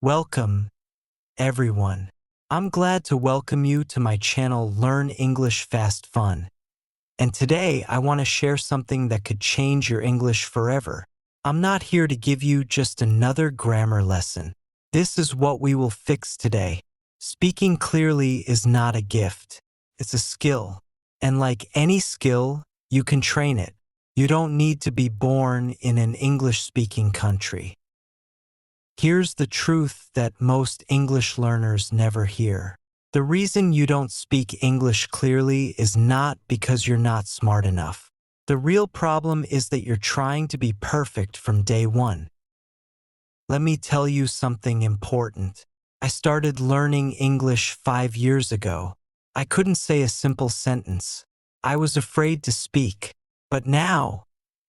Welcome, everyone. I'm glad to welcome you to my channel Learn English Fast Fun. And today I want to share something that could change your English forever. I'm not here to give you just another grammar lesson. This is what we will fix today. Speaking clearly is not a gift. It's a skill. And like any skill, you can train it. You don't need to be born in an English-speaking country. Here's the truth that most English learners never hear. The reason you don't speak English clearly is not because you're not smart enough. The real problem is that you're trying to be perfect from day one. Let me tell you something important. I started learning English 5 years ago. I couldn't say a simple sentence. I was afraid to speak. But now,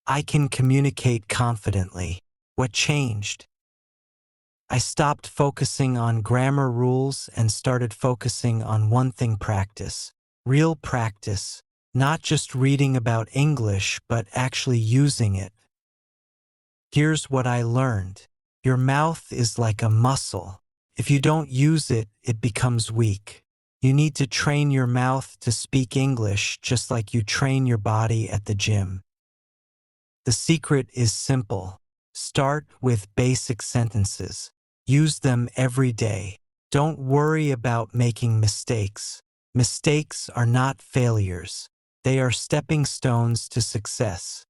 I can communicate confidently. What changed? I stopped focusing on grammar rules and started focusing on one thing: practice. Real practice. Not just reading about English, but actually using it. Here's what I learned. Your mouth is like a muscle. If you don't use it, it becomes weak. You need to train your mouth to speak English just like you train your body at the gym. The secret is simple. Start with basic sentences. Use them every day. Don't worry about making mistakes. Mistakes are not failures. They are stepping stones to success.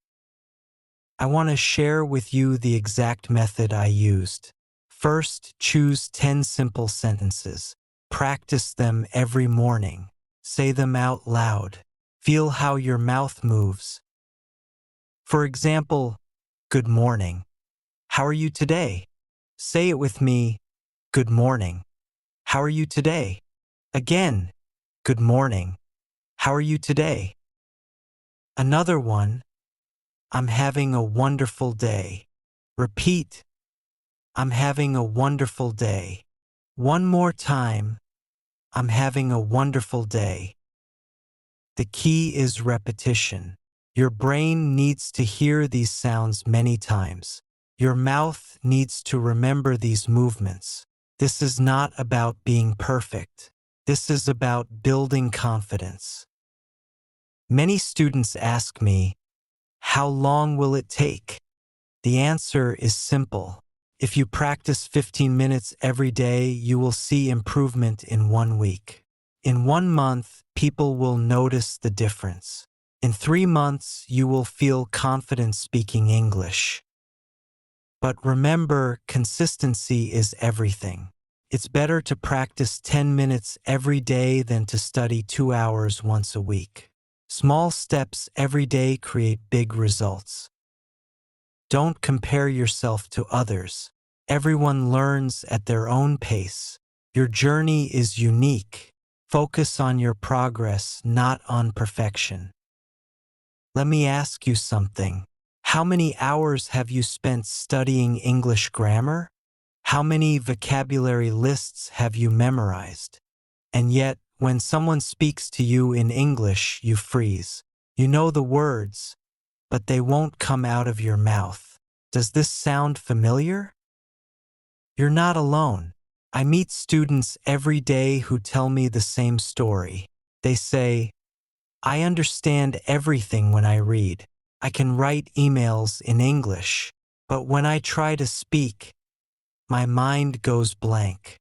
I want to share with you the exact method I used. First, choose 10 simple sentences. Practice them every morning. Say them out loud. Feel how your mouth moves. For example, good morning. How are you today? Say it with me. Good morning. How are you today? Again. Good morning. How are you today? Another one. I'm having a wonderful day. Repeat. I'm having a wonderful day. One more time. I'm having a wonderful day. The key is repetition. Your brain needs to hear these sounds many times. Your mouth needs to remember these movements. This is not about being perfect. This is about building confidence. Many students ask me, how long will it take? The answer is simple. If you practice 15 minutes every day, you will see improvement in 1 week. In 1 month, people will notice the difference. In 3 months, you will feel confident speaking English. But remember, consistency is everything. It's better to practice 10 minutes every day than to study 2 hours once a week. Small steps every day create big results. Don't compare yourself to others. Everyone learns at their own pace. Your journey is unique. Focus on your progress, not on perfection. Let me ask you something. How many hours have you spent studying English grammar? How many vocabulary lists have you memorized? And yet, when someone speaks to you in English, you freeze. You know the words, but they won't come out of your mouth. Does this sound familiar? You're not alone. I meet students every day who tell me the same story. They say, I understand everything when I read. I can write emails in English, but when I try to speak, my mind goes blank.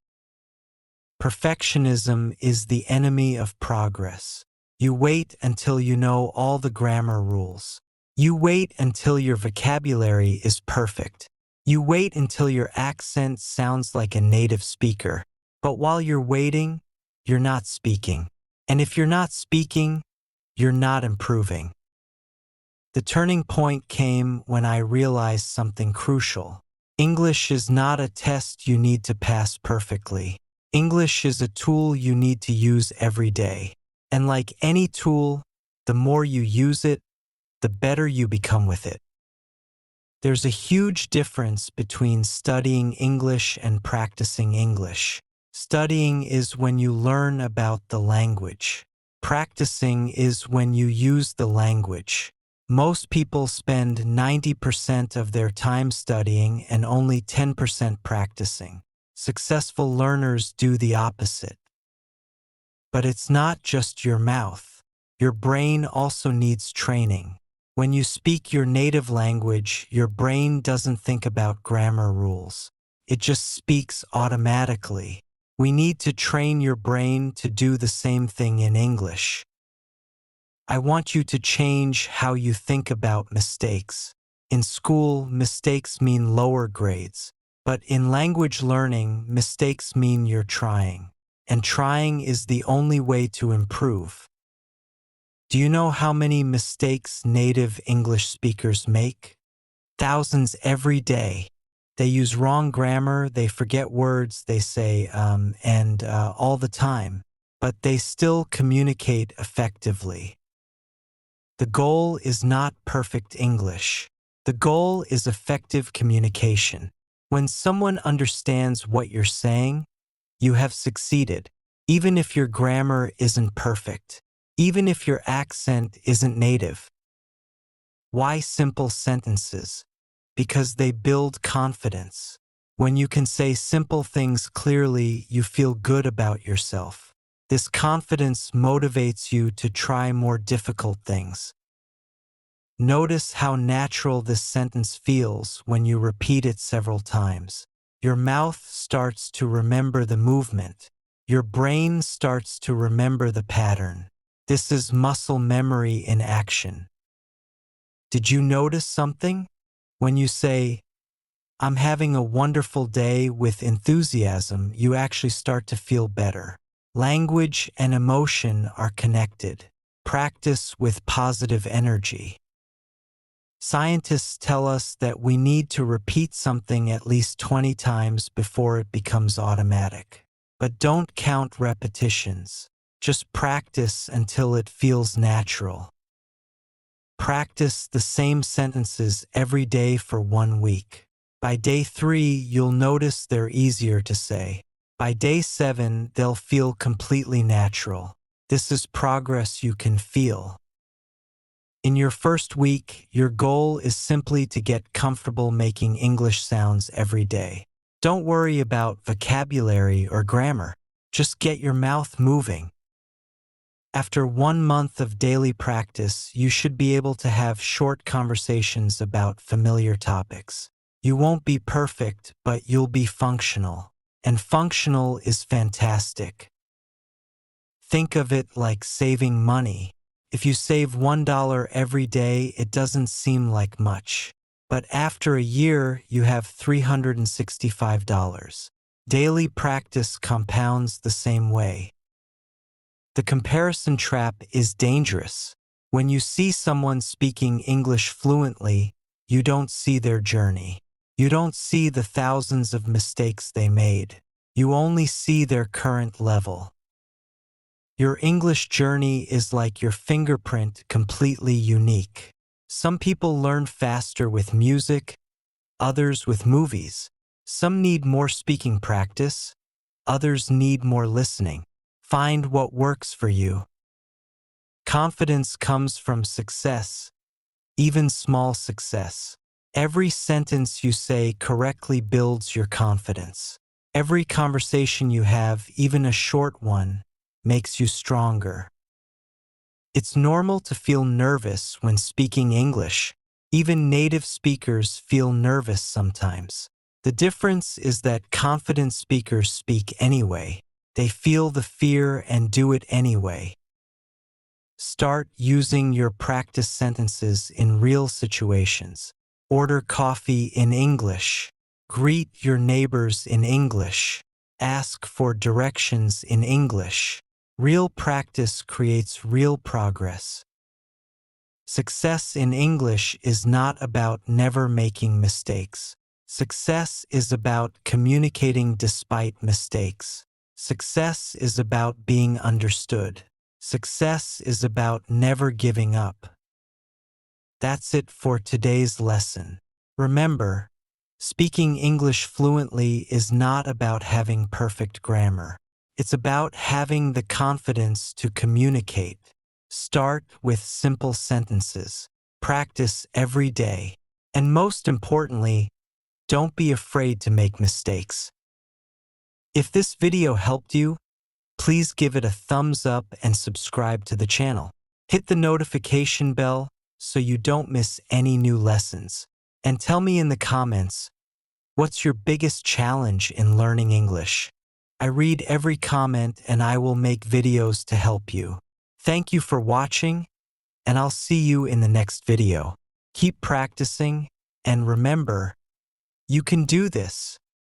Perfectionism is the enemy of progress. You wait until you know all the grammar rules. You wait until your vocabulary is perfect. You wait until your accent sounds like a native speaker. But while you're waiting, you're not speaking. And if you're not speaking, you're not improving. The turning point came when I realized something crucial. English is not a test you need to pass perfectly. English is a tool you need to use every day. And like any tool, the more you use it, the better you become with it. There's a huge difference between studying English and practicing English. Studying is when you learn about the language. Practicing is when you use the language. Most people spend 90% of their time studying and only 10% practicing. Successful learners do the opposite. But it's not just your mouth. Your brain also needs training. When you speak your native language, your brain doesn't think about grammar rules. It just speaks automatically. We need to train your brain to do the same thing in English. I want you to change how you think about mistakes. In school, mistakes mean lower grades. But in language learning, mistakes mean you're trying. And trying is the only way to improve. Do you know how many mistakes native English speakers make? Thousands every day. They use wrong grammar, they forget words, they say all the time, but they still communicate effectively. The goal is not perfect English. The goal is effective communication. When someone understands what you're saying, you have succeeded, even if your grammar isn't perfect, even if your accent isn't native. Why simple sentences? Because they build confidence. When you can say simple things clearly, you feel good about yourself. This confidence motivates you to try more difficult things. Notice how natural this sentence feels when you repeat it several times. Your mouth starts to remember the movement. Your brain starts to remember the pattern. This is muscle memory in action. Did you notice something? When you say, "I'm having a wonderful day" with enthusiasm, you actually start to feel better. Language and emotion are connected. Practice with positive energy. Scientists tell us that we need to repeat something at least 20 times before it becomes automatic. But don't count repetitions. Just practice until it feels natural. Practice the same sentences every day for 1 week. By day 3, you'll notice they're easier to say. By day 7, they'll feel completely natural. This is progress you can feel. In your first week, your goal is simply to get comfortable making English sounds every day. Don't worry about vocabulary or grammar. Just get your mouth moving. After 1 month of daily practice, you should be able to have short conversations about familiar topics. You won't be perfect, but you'll be functional. And functional is fantastic. Think of it like saving money. If you save $1 every day, it doesn't seem like much. But after a year, you have $365. Daily practice compounds the same way. The comparison trap is dangerous. When you see someone speaking English fluently, you don't see their journey. You don't see the thousands of mistakes they made. You only see their current level. Your English journey is like your fingerprint, completely unique. Some people learn faster with music, others with movies. Some need more speaking practice, others need more listening. Find what works for you. Confidence comes from success, even small success. Every sentence you say correctly builds your confidence. Every conversation you have, even a short one, makes you stronger. It's normal to feel nervous when speaking English. Even native speakers feel nervous sometimes. The difference is that confident speakers speak anyway. They feel the fear and do it anyway. Start using your practice sentences in real situations. Order coffee in English. Greet your neighbors in English. Ask for directions in English. Real practice creates real progress. Success in English is not about never making mistakes. Success is about communicating despite mistakes. Success is about being understood. Success is about never giving up. That's it for today's lesson. Remember, speaking English fluently is not about having perfect grammar. It's about having the confidence to communicate. Start with simple sentences. Practice every day. And most importantly, don't be afraid to make mistakes. If this video helped you, please give it a thumbs up and subscribe to the channel. Hit the notification bell so you don't miss any new lessons. And tell me in the comments, what's your biggest challenge in learning English? I read every comment and I will make videos to help you. Thank you for watching, and I'll see you in the next video. Keep practicing, and remember, you can do this.